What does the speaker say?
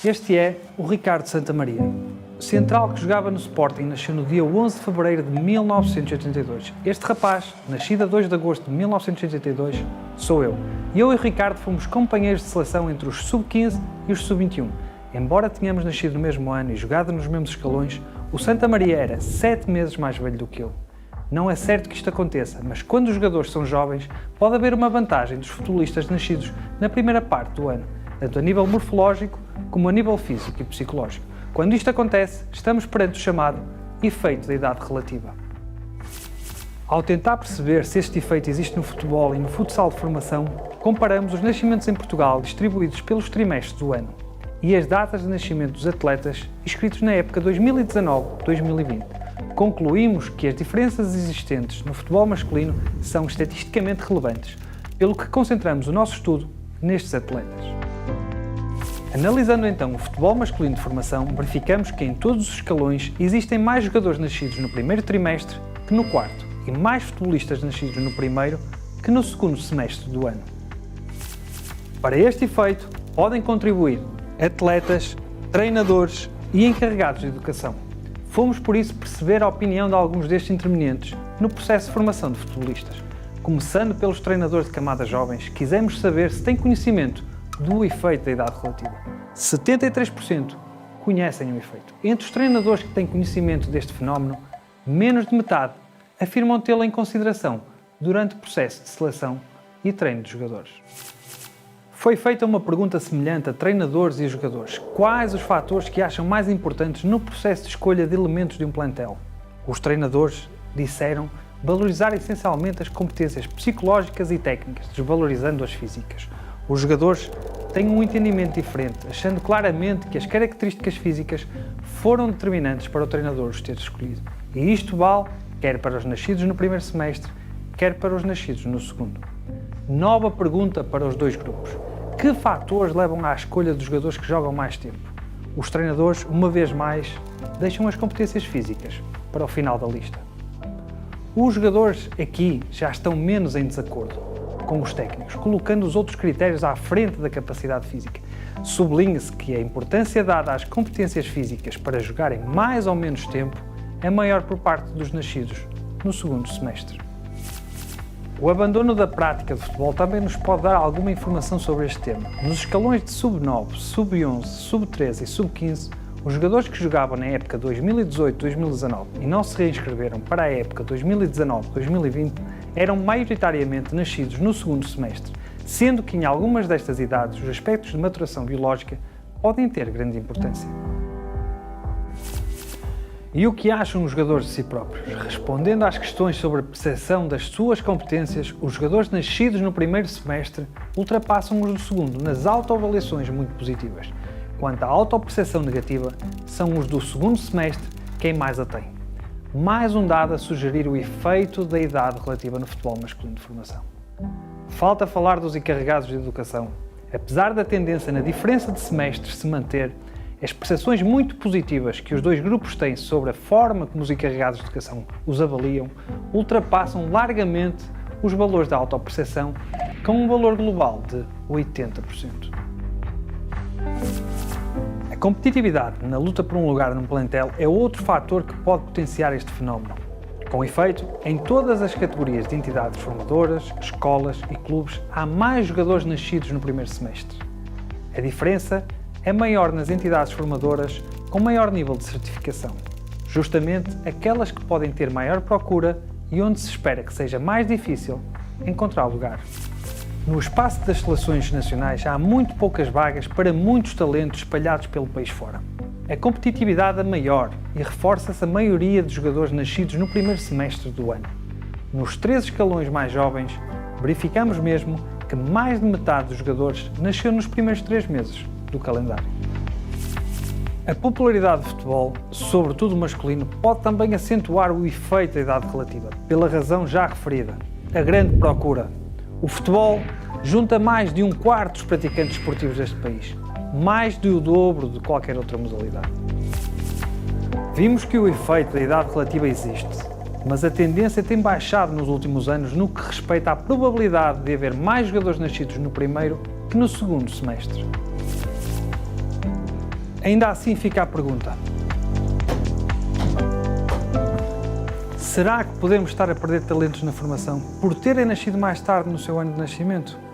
Este é o Ricardo Santamaria. Central que jogava no Sporting, nasceu no dia 11 de fevereiro de 1982. Este rapaz, nascido a 2 de agosto de 1982, sou eu. E eu e o Ricardo fomos companheiros de seleção entre os sub-15 e os sub-21. Embora tenhamos nascido no mesmo ano e jogado nos mesmos escalões, o Santamaria era 7 meses mais velho do que eu. Não é certo que isto aconteça, mas quando os jogadores são jovens, pode haver uma vantagem dos futebolistas nascidos na primeira parte do ano, tanto a nível morfológico como a nível físico e psicológico. Quando isto acontece, estamos perante o chamado efeito da idade relativa. Ao tentar perceber se este efeito existe no futebol e no futsal de formação, comparamos os nascimentos em Portugal distribuídos pelos trimestres do ano e as datas de nascimento dos atletas inscritos na época 2019-2020. Concluímos que as diferenças existentes no futebol masculino são estatisticamente relevantes, pelo que concentramos o nosso estudo nestes atletas. Analisando então o futebol masculino de formação, verificamos que em todos os escalões existem mais jogadores nascidos no primeiro trimestre que no quarto e mais futebolistas nascidos no primeiro que no segundo semestre do ano. Para este efeito, podem contribuir atletas, treinadores e encarregados de educação. Fomos por isso perceber a opinião de alguns destes intervenientes no processo de formação de futebolistas. Começando pelos treinadores de camadas jovens, quisemos saber se têm conhecimento do efeito da idade relativa. 73% conhecem o efeito. Entre os treinadores que têm conhecimento deste fenómeno, menos de metade afirmam tê-lo em consideração durante o processo de seleção e treino de jogadores. Foi feita uma pergunta semelhante a treinadores e jogadores. Quais os fatores que acham mais importantes no processo de escolha de elementos de um plantel? Os treinadores disseram valorizar essencialmente as competências psicológicas e técnicas, desvalorizando as físicas. Os jogadores têm um entendimento diferente, achando claramente que as características físicas foram determinantes para o treinador os ter escolhido. E isto vale quer para os nascidos no primeiro semestre, quer para os nascidos no segundo. Nova pergunta para os dois grupos. Que fatores levam à escolha dos jogadores que jogam mais tempo? Os treinadores, uma vez mais, deixam as competências físicas para o final da lista. Os jogadores aqui já estão menos em desacordo com os técnicos, colocando os outros critérios à frente da capacidade física. Sublinha-se que a importância dada às competências físicas para jogarem mais ou menos tempo é maior por parte dos nascidos no segundo semestre. O abandono da prática de futebol também nos pode dar alguma informação sobre este tema. Nos escalões de sub-9, sub-11, sub-13 e sub-15, os jogadores que jogavam na época 2018-2019 e não se reinscreveram para a época 2019-2020 eram maioritariamente nascidos no segundo semestre, sendo que em algumas destas idades os aspectos de maturação biológica podem ter grande importância. E o que acham os jogadores de si próprios? Respondendo às questões sobre a percepção das suas competências, os jogadores nascidos no primeiro semestre ultrapassam os do segundo nas autoavaliações muito positivas. Quanto à autopercepção negativa, são os do segundo semestre quem mais a têm. Mais um dado a sugerir o efeito da idade relativa no futebol masculino de formação. Falta falar dos encarregados de educação. Apesar da tendência na diferença de semestres se manter, as percepções muito positivas que os dois grupos têm sobre a forma como os encarregados de educação os avaliam ultrapassam largamente os valores da autopercepção, com um valor global de 80%. A competitividade na luta por um lugar num plantel é outro fator que pode potenciar este fenómeno. Com efeito, em todas as categorias de entidades formadoras, escolas e clubes, há mais jogadores nascidos no primeiro semestre. A diferença é maior nas entidades formadoras com maior nível de certificação, justamente aquelas que podem ter maior procura e onde se espera que seja mais difícil encontrar lugar. No espaço das seleções nacionais há muito poucas vagas para muitos talentos espalhados pelo país fora. A competitividade é maior e reforça-se a maioria de jogadores nascidos no primeiro semestre do ano. Nos 3 escalões mais jovens, verificamos mesmo que mais de metade dos jogadores nasceu nos primeiros 3 meses do calendário. A popularidade do futebol, sobretudo masculino, pode também acentuar o efeito da idade relativa, pela razão já referida, a grande procura. O futebol junta mais de 1/4 dos praticantes esportivos deste país, mais do dobro de qualquer outra modalidade. Vimos que o efeito da idade relativa existe, mas a tendência tem baixado nos últimos anos no que respeita à probabilidade de haver mais jogadores nascidos no primeiro que no segundo semestre. Ainda assim fica a pergunta: será que podemos estar a perder talentos na formação por terem nascido mais tarde no seu ano de nascimento?